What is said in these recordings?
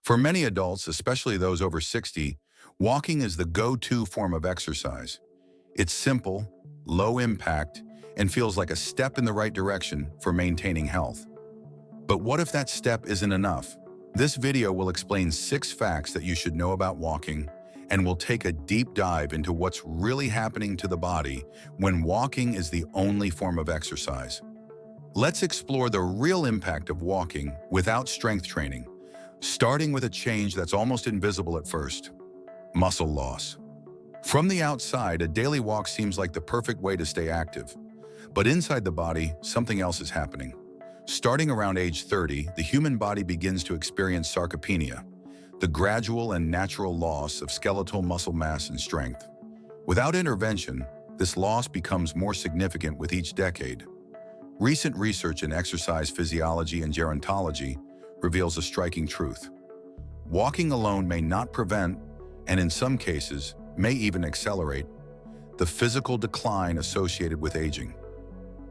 For many adults, especially those over 60, walking is the go-to form of exercise. It's simple, low impact, and feels like a step in the right direction for maintaining health. But what if that step isn't enough? This video will explain 6 facts that you should know about walking, and will take a deep dive into what's really happening to the body when walking is the only form of exercise. Let's explore the real impact of walking without strength training, starting with a change that's almost invisible at first: muscle loss. From the outside, a daily walk seems like the perfect way to stay active. But inside the body, something else is happening. Starting around age 30, the human body begins to experience sarcopenia, the gradual and natural loss of skeletal muscle mass and strength. Without intervention, this loss becomes more significant with each decade. Recent research in exercise physiology and gerontology reveals a striking truth. Walking alone may not prevent, and in some cases, may even accelerate, the physical decline associated with aging.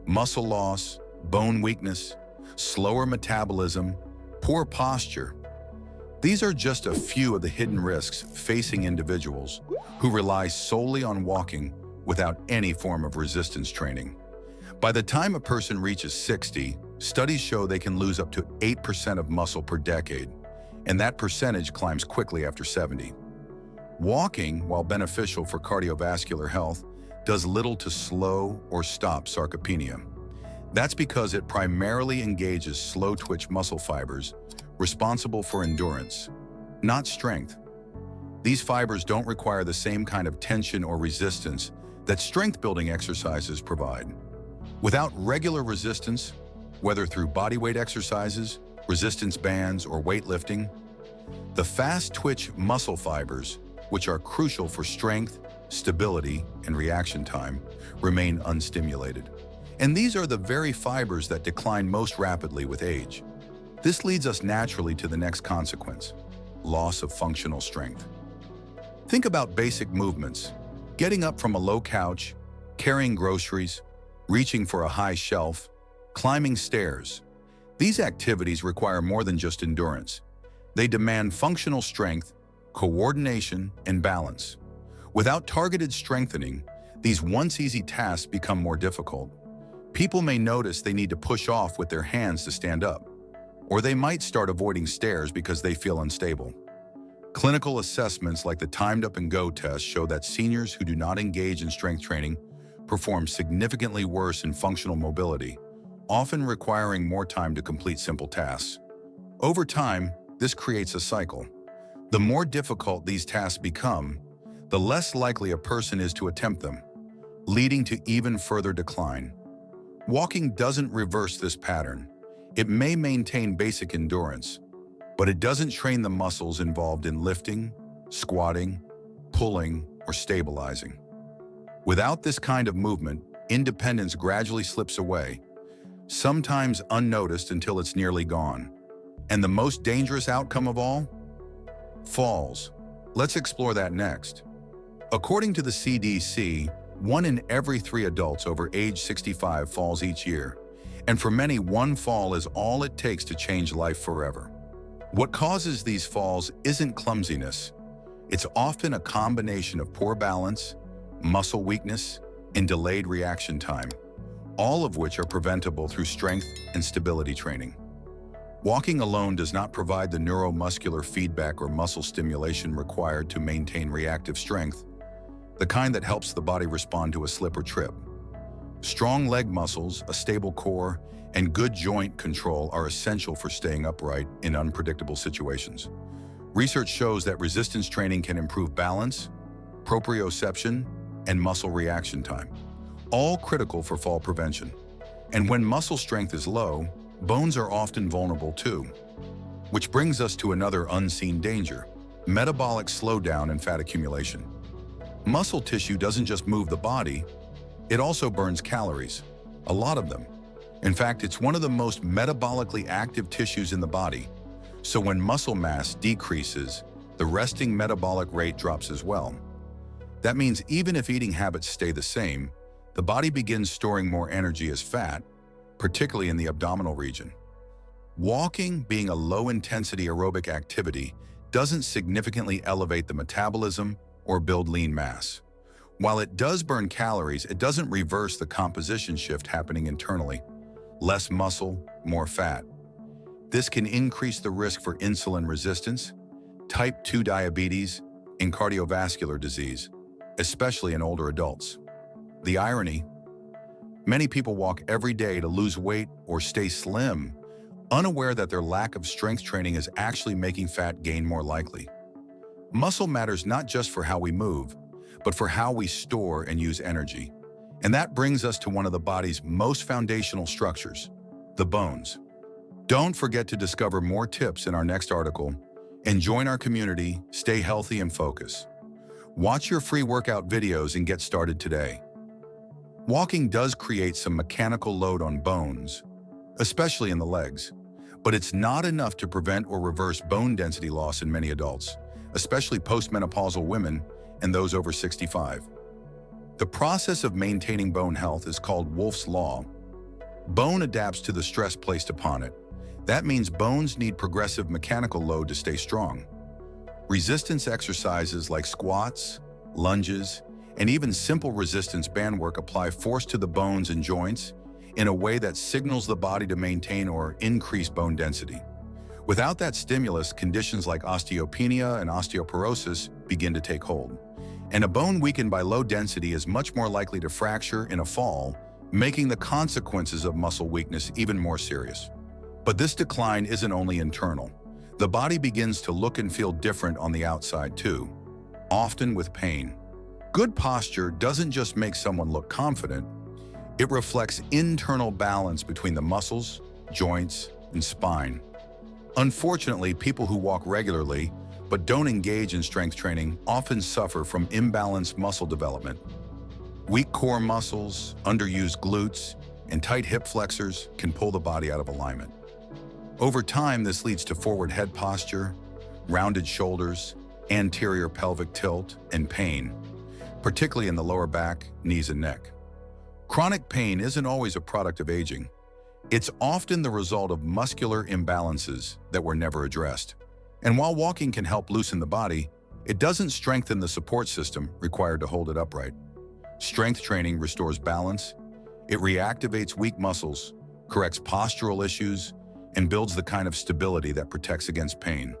Muscle loss, bone weakness, slower metabolism, poor posture. These are just a few of the hidden risks facing individuals who rely solely on walking without any form of resistance training. By the time a person reaches 60, studies show they can lose up to 8% of muscle per decade, and that percentage climbs quickly after 70. Walking, while beneficial for cardiovascular health, does little to slow or stop sarcopenia. That's because it primarily engages slow-twitch muscle fibers responsible for endurance, not strength. These fibers don't require the same kind of tension or resistance that strength-building exercises provide. Without regular resistance, whether through bodyweight exercises, resistance bands, or weightlifting, the fast-twitch muscle fibers, which are crucial for strength, stability, and reaction time, remain unstimulated. And these are the very fibers that decline most rapidly with age. This leads us naturally to the next consequence: loss of functional strength. Think about basic movements: getting up from a low couch, carrying groceries, reaching for a high shelf, climbing stairs. These activities require more than just endurance. They demand functional strength, coordination, and balance. Without targeted strengthening, these once easy tasks become more difficult. People may notice they need to push off with their hands to stand up, or they might start avoiding stairs because they feel unstable. Clinical assessments like the Timed Up and Go test show that seniors who do not engage in strength training perform significantly worse in functional mobility, often requiring more time to complete simple tasks. Over time, this creates a cycle. The more difficult these tasks become, the less likely a person is to attempt them, leading to even further decline. Walking doesn't reverse this pattern. It may maintain basic endurance, but it doesn't train the muscles involved in lifting, squatting, pulling, or stabilizing. Without this kind of movement, independence gradually slips away, sometimes unnoticed until it's nearly gone. And the most dangerous outcome of all? Falls. Let's explore that next. According to the CDC, 1 in every 3 adults over age 65 falls each year, and for many, one fall is all it takes to change life forever. What causes these falls isn't clumsiness. It's often a combination of poor balance, muscle weakness, and delayed reaction time, all of which are preventable through strength and stability training. Walking alone does not provide the neuromuscular feedback or muscle stimulation required to maintain reactive strength, the kind that helps the body respond to a slip or trip. Strong leg muscles, a stable core, and good joint control are essential for staying upright in unpredictable situations. Research shows that resistance training can improve balance, proprioception, and muscle reaction time, all critical for fall prevention. And when muscle strength is low, bones are often vulnerable too. Which brings us to another unseen danger: metabolic slowdown and fat accumulation. Muscle tissue doesn't just move the body, it also burns calories, a lot of them. In fact, it's one of the most metabolically active tissues in the body. So when muscle mass decreases, the resting metabolic rate drops as well. That means even if eating habits stay the same, the body begins storing more energy as fat, particularly in the abdominal region. Walking, being a low-intensity aerobic activity, doesn't significantly elevate the metabolism or build lean mass. While it does burn calories, it doesn't reverse the composition shift happening internally. Less muscle, more fat. This can increase the risk for insulin resistance, type 2 diabetes, and cardiovascular disease, especially in older adults. The irony: many people walk every day to lose weight or stay slim, unaware that their lack of strength training is actually making fat gain more likely. Muscle matters not just for how we move, but for how we store and use energy. And that brings us to one of the body's most foundational structures, the bones. Don't forget to discover more tips in our next article and join our community. Stay healthy and focus. Watch your free workout videos and get started today. Walking does create some mechanical load on bones, especially in the legs, but it's not enough to prevent or reverse bone density loss in many adults, especially postmenopausal women and those over 65. The process of maintaining bone health is called Wolff's Law. Bone adapts to the stress placed upon it. That means bones need progressive mechanical load to stay strong. Resistance exercises like squats, lunges, and even simple resistance band work apply force to the bones and joints in a way that signals the body to maintain or increase bone density. Without that stimulus, conditions like osteopenia and osteoporosis begin to take hold. And a bone weakened by low density is much more likely to fracture in a fall, making the consequences of muscle weakness even more serious. But this decline isn't only internal. The body begins to look and feel different on the outside too, often with pain. Good posture doesn't just make someone look confident, it reflects internal balance between the muscles, joints, and spine. Unfortunately, people who walk regularly but don't engage in strength training often suffer from imbalanced muscle development. Weak core muscles, underused glutes, and tight hip flexors can pull the body out of alignment. Over time, this leads to forward head posture, rounded shoulders, anterior pelvic tilt, and pain, particularly in the lower back, knees, and neck. Chronic pain isn't always a product of aging. It's often the result of muscular imbalances that were never addressed. And while walking can help loosen the body, it doesn't strengthen the support system required to hold it upright. Strength training restores balance, it reactivates weak muscles, corrects postural issues, and builds the kind of stability that protects against pain.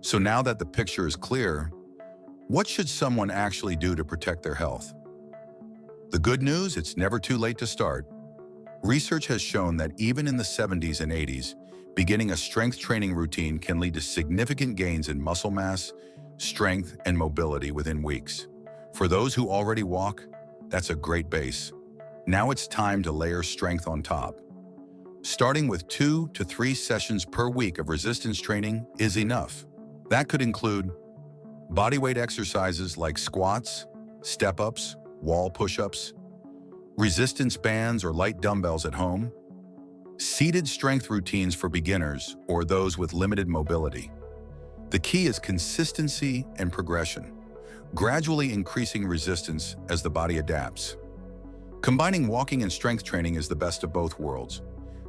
So now that the picture is clear, what should someone actually do to protect their health? The good news: it's never too late to start. Research has shown that even in the 70s and 80s, beginning a strength training routine can lead to significant gains in muscle mass, strength, and mobility within weeks. For those who already walk, that's a great base. Now it's time to layer strength on top. Starting with 2 to 3 sessions per week of resistance training is enough. That could include bodyweight exercises like squats, step-ups, wall push-ups, resistance bands or light dumbbells at home, seated strength routines for beginners or those with limited mobility. The key is consistency and progression, gradually increasing resistance as the body adapts. Combining walking and strength training is the best of both worlds: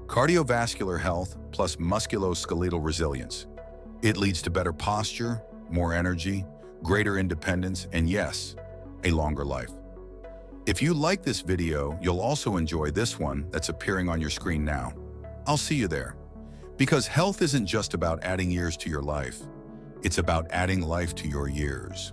cardiovascular health plus musculoskeletal resilience. It leads to better posture, more energy, greater independence, and yes, a longer life. If you like this video, you'll also enjoy this one that's appearing on your screen now. I'll see you there. Because health isn't just about adding years to your life, it's about adding life to your years.